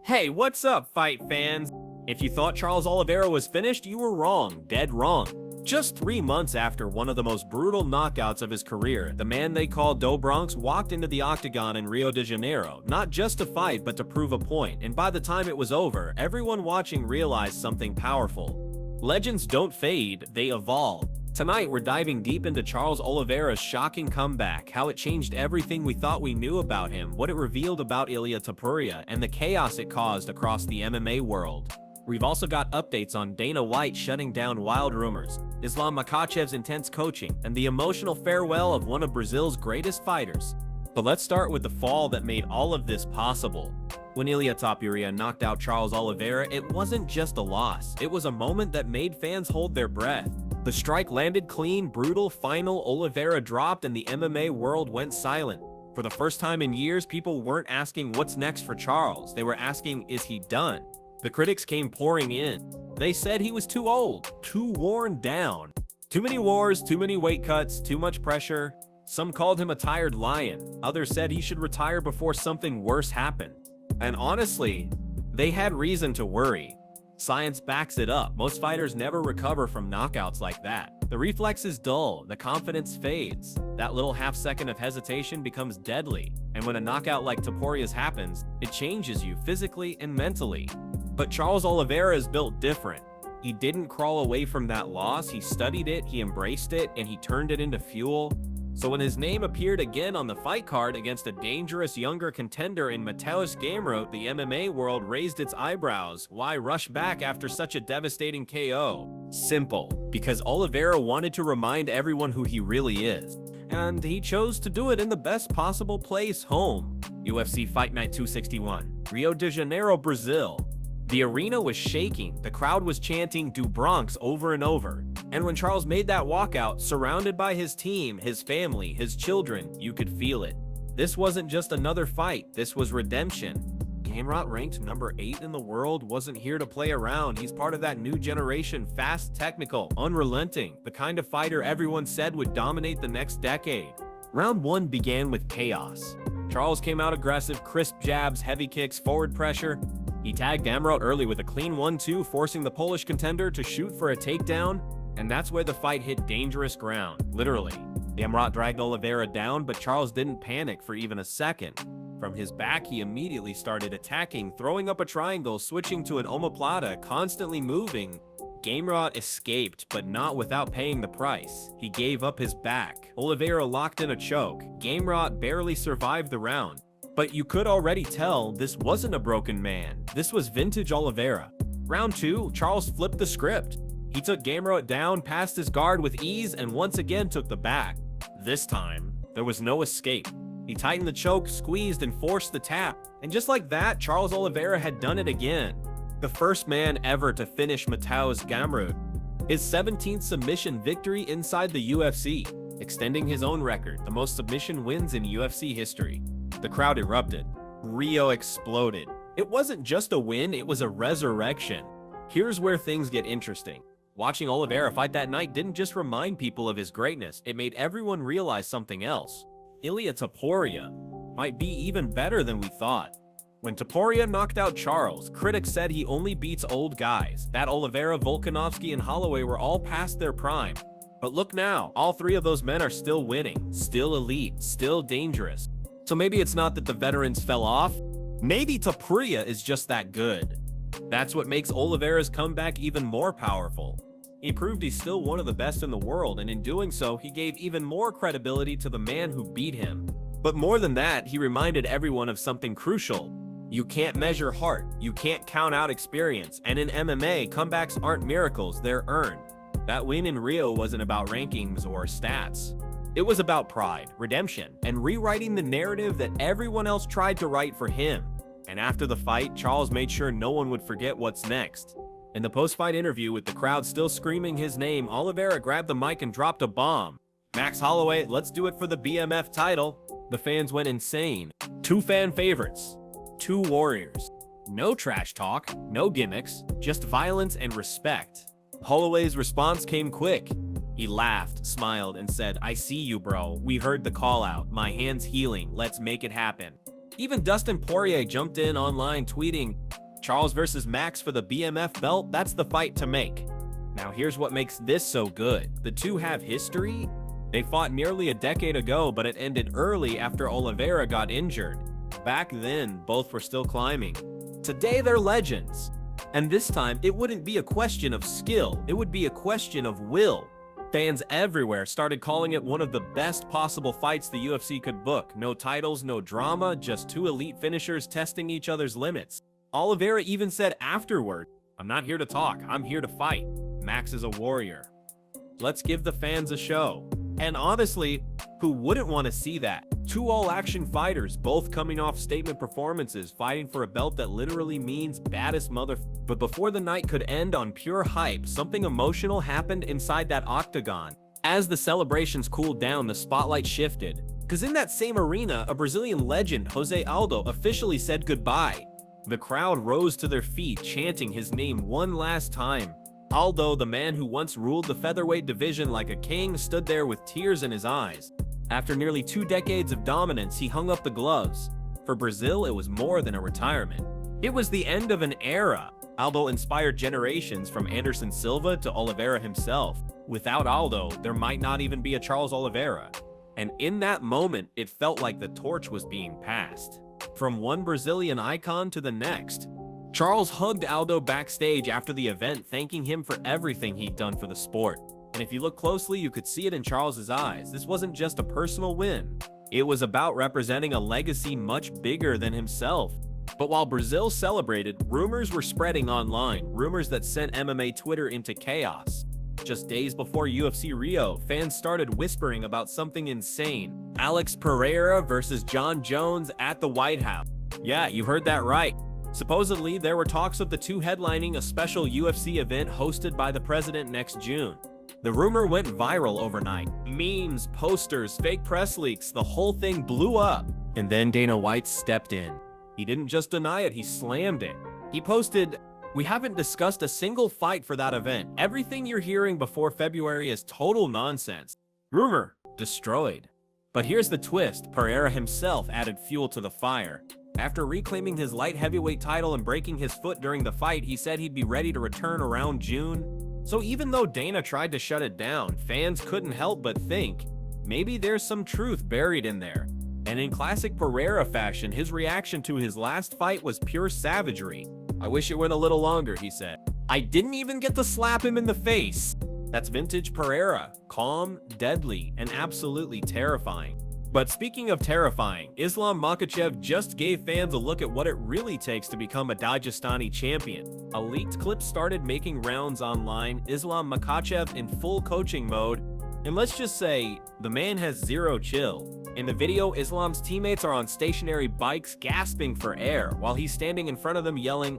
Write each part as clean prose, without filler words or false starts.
Hey, what's up, fight fans? If you thought Charles Oliveira was finished, you were wrong, dead wrong. Just 3 months after one of the most brutal knockouts of his career, the man they call Do Bronx walked into the octagon in Rio de Janeiro, not just to fight but to prove a point, and by the time it was over, everyone watching realized something powerful. Legends don't fade, they evolve. Tonight, we're diving deep into Charles Oliveira's shocking comeback, how it changed everything we thought we knew about him, what it revealed about Ilia Topuria, and the chaos it caused across the MMA world. We've also got updates on Dana White shutting down wild rumors, Islam Makhachev's intense coaching, and the emotional farewell of one of Brazil's greatest fighters. But let's start with the fall that made all of this possible. When Ilia Topuria knocked out Charles Oliveira, it wasn't just a loss, it was a moment that made fans hold their breath. The strike landed clean, brutal, final, Oliveira dropped, and the MMA world went silent. For the first time in years, people weren't asking what's next for Charles, they were asking, is he done? The critics came pouring in. They said he was too old, too worn down. Too many wars, too many weight cuts, too much pressure. Some called him a tired lion, others said he should retire before something worse happened. And honestly, they had reason to worry. Science backs it up. Most fighters never recover from knockouts like that. The reflex is dull, the confidence fades. That little half second of hesitation becomes deadly. And when a knockout like Topuria's happens, it changes you physically and mentally. But Charles Oliveira is built different. He didn't crawl away from that loss, he studied it, he embraced it, and he turned it into fuel. So when his name appeared again on the fight card against a dangerous younger contender in Makhachev, the MMA world raised its eyebrows. Why rush back after such a devastating KO? Simple, because Oliveira wanted to remind everyone who he really is. And he chose to do it in the best possible place, home. UFC Fight Night 261, Rio de Janeiro, Brazil. The arena was shaking, the crowd was chanting Do Bronx over and over. And when Charles made that walkout, surrounded by his team, his family, his children, you could feel it. This wasn't just another fight, this was redemption. Gamrot, ranked number 8 in the world, wasn't here to play around. He's part of that new generation, fast, technical, unrelenting, the kind of fighter everyone said would dominate the next decade. Round 1 began with chaos. Charles came out aggressive, crisp jabs, heavy kicks, forward pressure. He tagged Gamrot early with a clean 1-2, forcing the Polish contender to shoot for a takedown. And that's where the fight hit dangerous ground, literally. Gamrot dragged Oliveira down, but Charles didn't panic for even a second. From his back, he immediately started attacking, throwing up a triangle, switching to an omoplata, constantly moving. Gamrot escaped, but not without paying the price. He gave up his back. Oliveira locked in a choke. Gamrot barely survived the round. But you could already tell this wasn't a broken man. This was vintage Oliveira. Round 2, Charles flipped the script. He took Gamrot down, passed his guard with ease, and once again took the back. This time, there was no escape. He tightened the choke, squeezed, and forced the tap. And just like that, Charles Oliveira had done it again. The first man ever to finish Mateusz Gamrot. His 17th submission victory inside the UFC, extending his own record, the most submission wins in UFC history. The crowd erupted. Rio exploded. It wasn't just a win, it was a resurrection. Here's where things get interesting. Watching Oliveira fight that night didn't just remind people of his greatness, it made everyone realize something else. Ilia Topuria might be even better than we thought. When Topuria knocked out Charles, critics said he only beats old guys. That Oliveira, Volkanovski, and Holloway were all past their prime. But look now, all 3 of those men are still winning, still elite, still dangerous. So maybe it's not that the veterans fell off, maybe Topuria is just that good. That's what makes Oliveira's comeback even more powerful. He proved he's still one of the best in the world, and in doing so, he gave even more credibility to the man who beat him. But more than that, he reminded everyone of something crucial. You can't measure heart, you can't count out experience, and in MMA, comebacks aren't miracles, they're earned. That win in Rio wasn't about rankings or stats. It was about pride, redemption, and rewriting the narrative that everyone else tried to write for him. And after the fight, Charles made sure no one would forget what's next. In the post-fight interview with the crowd still screaming his name, Oliveira grabbed the mic and dropped a bomb. Max Holloway, let's do it for the BMF title. The fans went insane. 2 fan favorites. 2 warriors. No trash talk, no gimmicks, just violence and respect. Holloway's response came quick. He laughed, smiled, and said, "I see you, bro. We heard the call out. My hand's healing. Let's make it happen." Even Dustin Poirier jumped in online tweeting, Charles versus Max for the BMF belt, that's the fight to make. Now here's what makes this so good. The two have history. They fought nearly a decade ago, but it ended early after Oliveira got injured. Back then, both were still climbing. Today, they're legends. And this time, it wouldn't be a question of skill, it would be a question of will. Fans everywhere started calling it one of the best possible fights the UFC could book. No titles, no drama, just two elite finishers testing each other's limits. Oliveira even said afterward, "I'm not here to talk, I'm here to fight. Max is a warrior. Let's give the fans a show." And honestly, who wouldn't want to see that? Two all-action fighters, both coming off statement performances, fighting for a belt that literally means baddest mother. But before the night could end on pure hype, something emotional happened inside that octagon. As the celebrations cooled down, the spotlight shifted. Because in that same arena, a Brazilian legend, Jose Aldo, officially said goodbye. The crowd rose to their feet, chanting his name one last time. Aldo, the man who once ruled the featherweight division like a king, stood there with tears in his eyes. After nearly 2 decades of dominance, he hung up the gloves. For Brazil, it was more than a retirement. It was the end of an era. Aldo inspired generations from Anderson Silva to Oliveira himself. Without Aldo, there might not even be a Charles Oliveira. And in that moment, it felt like the torch was being passed. From one Brazilian icon to the next. Charles hugged Aldo backstage after the event, thanking him for everything he'd done for the sport. And if you look closely, you could see it in Charles's eyes. This wasn't just a personal win. It was about representing a legacy much bigger than himself. But while Brazil celebrated, rumors were spreading online, rumors that sent MMA Twitter into chaos. Just days before UFC Rio, fans started whispering about something insane. Alex Pereira versus John Jones at the White House. Yeah, you heard that right. Supposedly, there were talks of the two headlining a special UFC event hosted by the president next June. The rumor went viral overnight. Memes, posters, fake press leaks, the whole thing blew up. And then Dana White stepped in. He didn't just deny it, he slammed it. He posted, "We haven't discussed a single fight for that event. Everything you're hearing before February is total nonsense. Rumor destroyed." But here's the twist, Pereira himself added fuel to the fire. After reclaiming his light heavyweight title and breaking his foot during the fight, he said he'd be ready to return around June. So even though Dana tried to shut it down, fans couldn't help but think, maybe there's some truth buried in there. And in classic Pereira fashion, his reaction to his last fight was pure savagery. "I wish it went a little longer," he said. "I didn't even get to slap him in the face." That's vintage Pereira, calm, deadly, and absolutely terrifying. But speaking of terrifying, Islam Makhachev just gave fans a look at what it really takes to become a Dagestani champion. A leaked clip started making rounds online, Islam Makhachev in full coaching mode, and let's just say, the man has zero chill. In the video, Islam's teammates are on stationary bikes gasping for air, while he's standing in front of them yelling,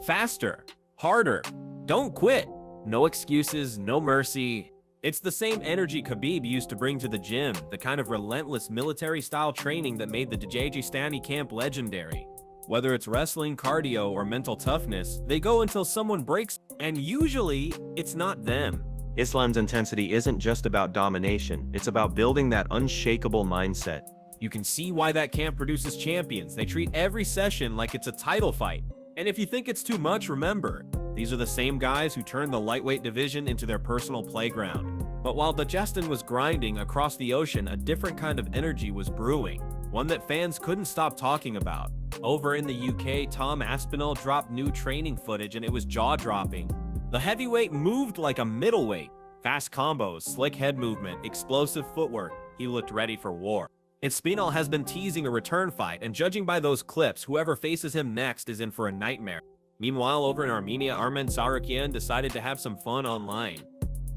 "Faster, harder, don't quit." No excuses, no mercy. It's the same energy Khabib used to bring to the gym, the kind of relentless military-style training that made the Dagestani camp legendary. Whether it's wrestling, cardio, or mental toughness, they go until someone breaks, and usually, it's not them. Islam's intensity isn't just about domination, it's about building that unshakable mindset. You can see why that camp produces champions. They treat every session like it's a title fight. And if you think it's too much, remember, these are the same guys who turned the lightweight division into their personal playground. But while Dagestan was grinding across the ocean, a different kind of energy was brewing, one that fans couldn't stop talking about. Over in the UK, Tom Aspinall dropped new training footage and it was jaw-dropping. The heavyweight moved like a middleweight. Fast combos, slick head movement, explosive footwork. He looked ready for war. And Spinall has been teasing a return fight, and judging by those clips, whoever faces him next is in for a nightmare. Meanwhile, over in Armenia, Armen Tsarukyan decided to have some fun online.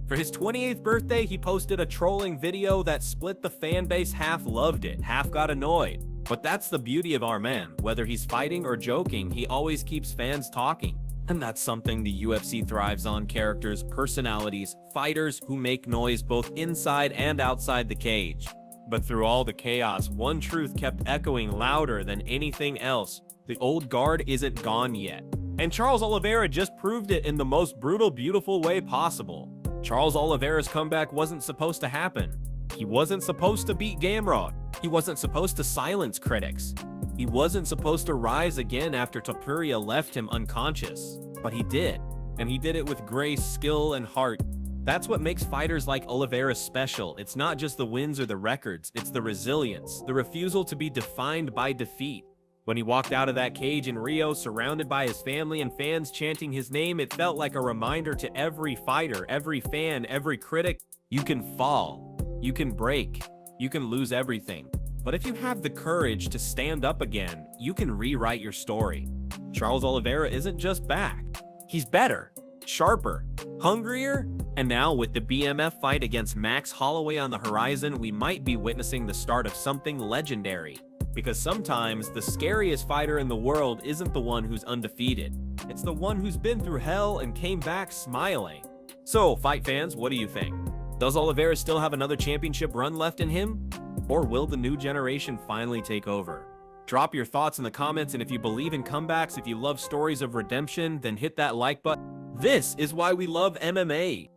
For his 28th birthday, he posted a trolling video that split the fan base. Half loved it, half got annoyed. But that's the beauty of Armen. Whether he's fighting or joking, he always keeps fans talking. And that's something the UFC thrives on: characters, personalities, fighters who make noise both inside and outside the cage. But through all the chaos, one truth kept echoing louder than anything else: the old guard isn't gone yet. And Charles Oliveira just proved it in the most brutal, beautiful way possible. Charles Oliveira's comeback wasn't supposed to happen. He wasn't supposed to beat Gamrot. He wasn't supposed to silence critics. He wasn't supposed to rise again after Topuria left him unconscious, but he did. And he did it with grace, skill, and heart. That's what makes fighters like Oliveira special. It's not just the wins or the records, it's the resilience, the refusal to be defined by defeat. When he walked out of that cage in Rio, surrounded by his family and fans chanting his name, it felt like a reminder to every fighter, every fan, every critic, you can fall, you can break, you can lose everything. But if you have the courage to stand up again, you can rewrite your story. Charles Oliveira isn't just back. He's better, sharper, hungrier, and now with the BMF fight against Max Holloway on the horizon, we might be witnessing the start of something legendary. Because sometimes the scariest fighter in the world isn't the one who's undefeated. It's the one who's been through hell and came back smiling. So, fight fans, what do you think? Does Oliveira still have another championship run left in him? Or will the new generation finally take over? Drop your thoughts in the comments, and if you believe in comebacks, if you love stories of redemption, then hit that like button. This is why we love MMA.